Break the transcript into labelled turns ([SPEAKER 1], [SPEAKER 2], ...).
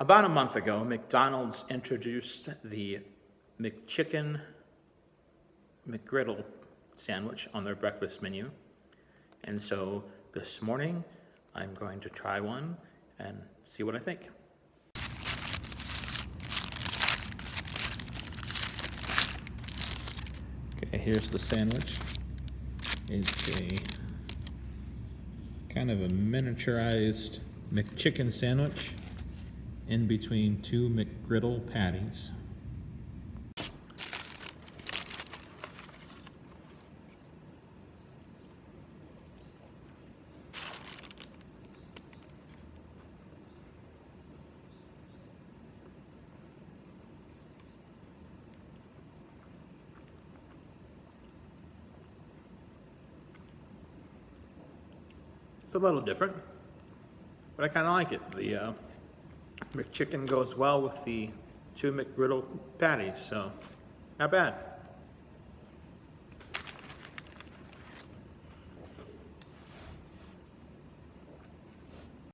[SPEAKER 1] About a month ago, McDonald's introduced the Chicken McGriddle sandwich on their breakfast menu. And so this morning, I'm going to try one and see what I think. Okay, here's the sandwich. It's a kind of a miniaturized McChicken sandwich in between two McGriddle patties. It's a little different, but I kind of like it. The McChicken goes well with the two McGriddle patties, so not bad.